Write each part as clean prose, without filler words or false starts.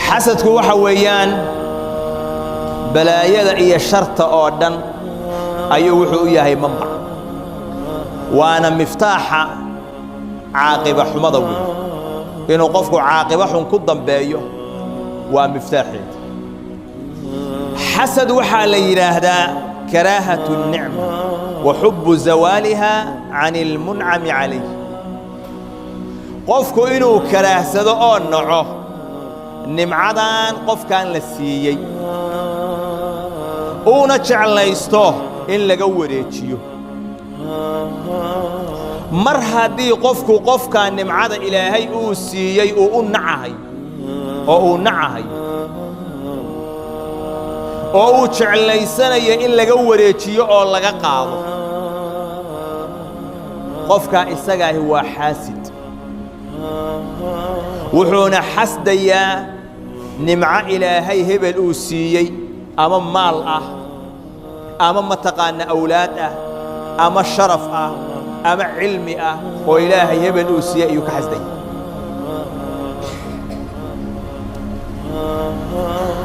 حسدك وحويان بلايا إيا شرط أودن أيوحو إياهي منبع وأنا مفتاح عاقبة حمضوي إنه قفكو عاقبة حنكضا بايو ومفتاحي حسد وحال يراهدا كراهة النعمة وحب زوالها عن المنعم عليه قفكو إنه كراه سدو نعو نمعدان قف كان لسيي ونجعل ليستوه إن لقوريتشيو مر هدي قف كان نمعد إلهي أو سيي أو نعهي أو نعهي أو جعل ليسني إن لقوريتشيو أو لقا قاضو قف كان إساقا هو حاسد وحونا حسديا نمع إلهي هبل أو سيي أما مال أما متقان أولاد أما الشرف أما علم وإلهي هبل أو سيي يكحسدي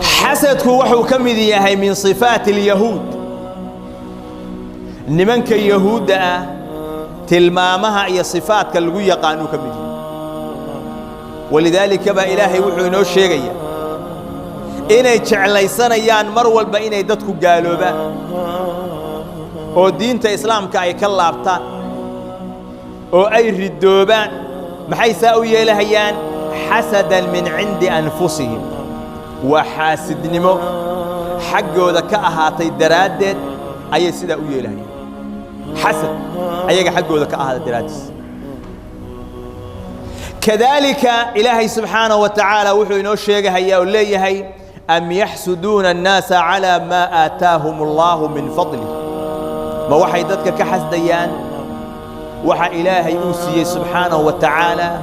حسدك وحو كمذي ياهي من صفات اليهود نمنك يهود تلمامها هي صفات كالقوية قانو كمذي ولذلك با إلهي وحو إنو الشيغية إنay jeclaysanayaan mar walba inay dadku gaaloobaan oo diinta islaamka ay ka laabtaan oo ay ridoobaan maxay saa u yeelahayaan hasadan min indi anfusihim wa hasidnimo xaggooda ka ahaatay daraadeed ayay sida u yeelahayaan hasad ayaga xaggooda ka ahaatay daraadiis كذلك إلهي سبحانه وتعالى وحو إنو الشيغية وليهي أم يحسدون الناس على ما آتاهم الله من فضله ما وحي ددك كحسديان وحا إلهي أوسي سبحانه وتعالى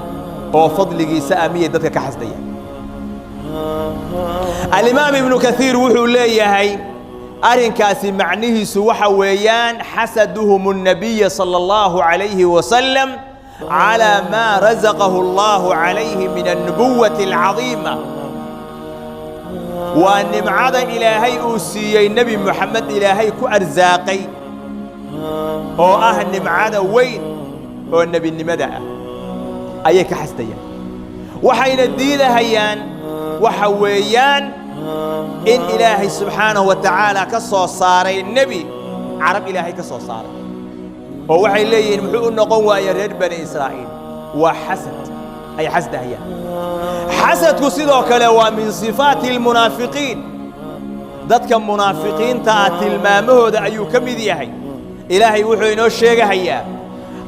وفضله سأمية ددك كحسديان الإمام ابن كثير وحو ليهي أرين كاسي معنيه سوحا ويان حسدهم النبي صلى الله عليه وسلم على ما رزقه الله عليه من النبوة العظيمة وأن معاد إلهي أوسي النبي محمد إلهي كأرزاقي أو أهل معاد وين هو النبي النمدأ أيك حستيان وحين الدين هيان وحويان إن إلهي سبحانه وتعالى كصو صاري النبي عرب إلهي كصو صاري ووحي لي محو النقوة يرد بني إسرائيل وحسد أي حسد هي حسد كسيدوك لو من صفات المنافقين ذاتك المنافقين تأتي المامهود أيو كمذي هي إلهي وحو إنو الشيغة هي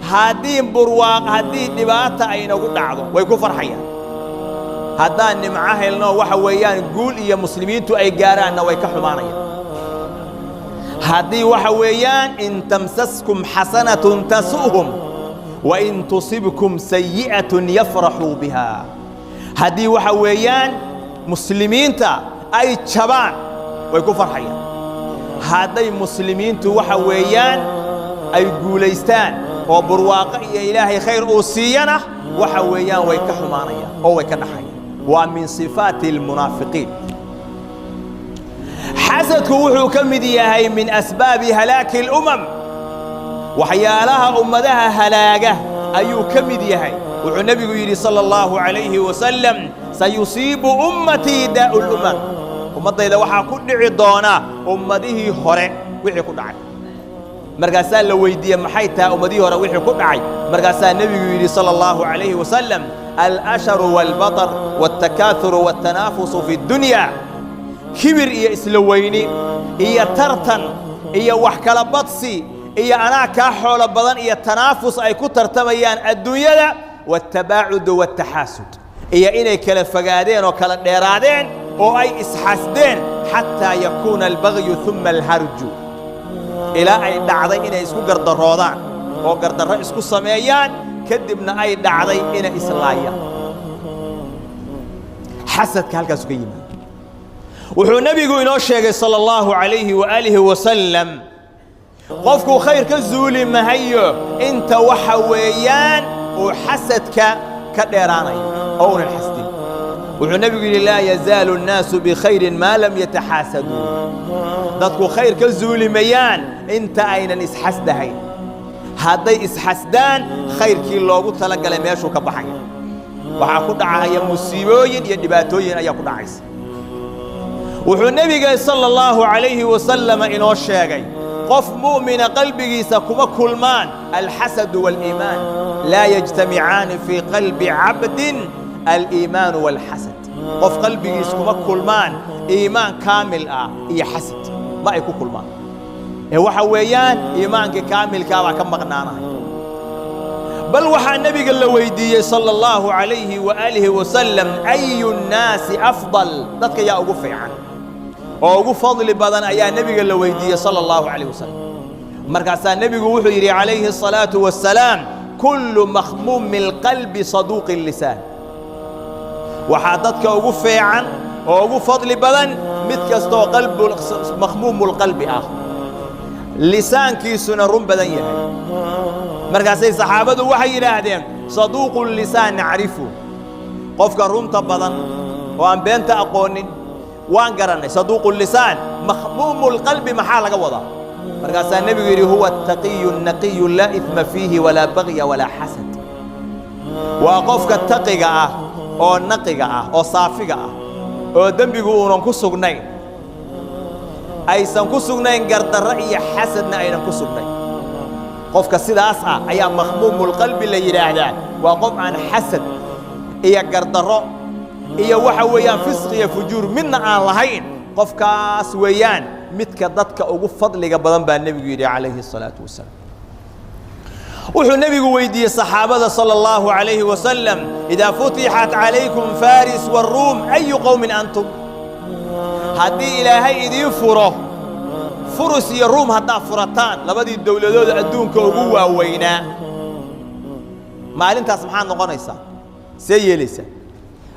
هادين برواق هادين نباتا أين قد عضو ويكفر حيا هادان نمعاه لنا وحويان قول إيا مسلمين تو أي قاران ويكحو مانيا هادي وحويان إن تمسسكم حسنة تسؤهم وإن تصبكم سيئة يفرحوا بها هادي وحويان مسلمين تا أي شبان ويكفر حيا هادي مسلمين تو وحويان أي قوليستان وبرواقي إلهي خير أوسينا وحويان ويكحو مانيا أو ويكنحيا ومن صفات المنافقين حسدك وحو كمدي هي من أسباب هلاك الأمم وحيالها أمدها هلاكه أيو كمدي هي وحو النبي يقول صلى الله عليه وسلم سيصيب أمتي داء الأمم أمتي إذا وحا كل عضانا أمته هراء وحي كل عي مرقاسان لو يدي محيطها أمته هراء وحي كل عي مرقاسان النبي يقول صلى الله عليه وسلم الأشر والبطر والتكاثر والتنافس في الدنيا كبر إيا إسلويني إيا ترتن إيا وحكال بطسي إيا أنا كاحول بدن إيا تنافس أي كتر تميان الدنيا والتباعد والتحاسد إيا إني كالفقادين وكالديرادين أو أي إسحاسدين حتى يكون البغي ثم الهرج إلى أي دعضي إنا إسكو قرد الروضان أو قرد الرئيس كو سميان كدبنا أي دعضي إنا إسلايا حسد كالكا سكيما وحو النبي إنو الشيخ صلى الله عليه وآله وسلم قفكو خير كالزولي مهيو انت وحويان وحسدك كديراني أو الحسدين wuxuu nabigu yidhi laa yazaalu nnaasu bikhayrin maa lam yataxaasaduu dadku khayr ka zuulimayaan inta aynan isxasdahayn hadday isxasdaan khayrkii loogu talagalay meeshuu ka baxaya waxaa ku dhacaya musiibooyin iyo dhibaatooyin ayaa ku dhacaysa wuxuu nebiga sala allahu calayhi wasallam inoo sheegay qof mu'mina qalbigiisa kuma kulmaan alxasadu waaliimaan laa yajtamicaani fii qalbi cabdin aliimaanu waalxasad qof qalbigiis kuma kulmaan iimaan kaamil ah iyo xasad ma ay ku kulmaan ee waxa weeyaan iimaankii kaamilkaa baa ka maqnaanaya bal waxaa nebiga la weydiiyey sala allahu calayhi waaalihi wasalam ayu nnaasi afdal dadka yaa ugu fiican oo ugu fadli badan ayaa nebiga la weydiiyey sala allahu calayh wasalam markaasaa nebigu wuxuu yidhi calayhi asalaatu wassalaam kullu makhmuumi alqalbi saduuqi lisaan waxaa dadka ugu fiican oo ugu fadli badan mid kastoo makhmuumu lqalbi ah lisaankiisuna run badan yahay markaasay saxaabadu waxay yidhaahdeen saduuqu lisaan nacrifu qofka runta badan oo aan beenta aqoonin waan garannay saduuqu lisaan makhmuumu lqalbi maxaa laga wadaa markaasaa nebigu yidhi huwa attaqiyu naqiyu laa idma fiihi walaa bagya walaa xasad waa qofka taqiga ah oo naqiga ah oo saafiga ah oo dembigu uunan ku sugnayn aysan ku sugnayn gardarro iyo xasadna aynan ku sugnayn qofka sidaas ah ayaa makhmuumulqalbi la yidhaahdaa waa qof aan xasad iyo gardarro iyo waxa weeyaan fisqi iyo fujuur midna aan lahayn qofkaas weeyaan midka dadka ugu fadliga badan baa nebigu yidhi calayhi الsalaatu wasalaam wuxuu nebigu weydiiyey saxaabada sala allahu calayhi wasalam idaa futixat calaykum faris waruum ayu qowmin antum haddii ilaahay idiin furo furus iyo ruum haddaad furataan labadii dowladooda adduunka ugu waaweynaa maalintaas maxaad noqonaysaa see yeelaysaa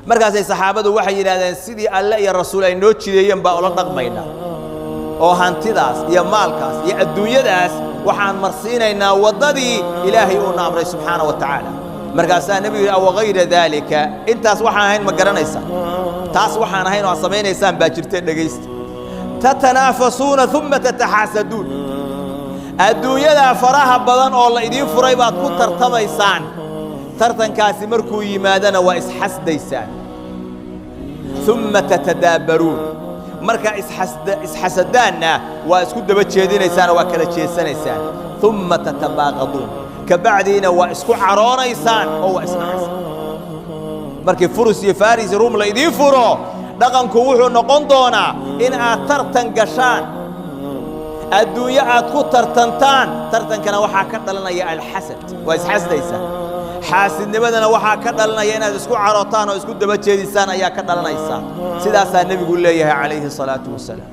markaasay saxaabadu waxay yidhahdeen sidii alle iyo rasuul ay noo jideeyeen baa ula dhaqmaynaa oo hantidaas iyo maalkaas iyo adduunyadaas waxaan marsiinaynaa waddadii ilaahay uuna amray subxaana wa tacaala markaasaa nebigu yidhi awagayra daalika intaas waxaan ahayn ma garanaysaa taas waxaan ahayn oo aad samaynaysaan baa jirtee dhegaysta tatanaafasuuna uma tataxaasaduun adduunyadaa faraha badan oo la idiin furay baad ku tartamaysaan tartankaasi markuu yimaadana waa isxasdaysaan uma tatadaabaruun markaa isxasadaanna waa isku daba jeedinaysaan oo waa kala jeesanaysaan uma tatabaaqaduun kabacdiina waa isku caroonaysaan oo waa isnacaysaan markii furus iyo faris ruum la idiin furo dhaqanku wuxuu noqon doonaa in aad tartan gashaan adduunyo aad ku tartantaan tartankana waxaa ka dhalanaya alxasad waa isxasdaysaan xaasidnimadana waxaa ka dhalanaya inaad isku carootaan oo isku daba jeedisaan ayaa ka dhalanaysaa sidaasaa nebigu leeyahay calayhi الsalaatu wasalaam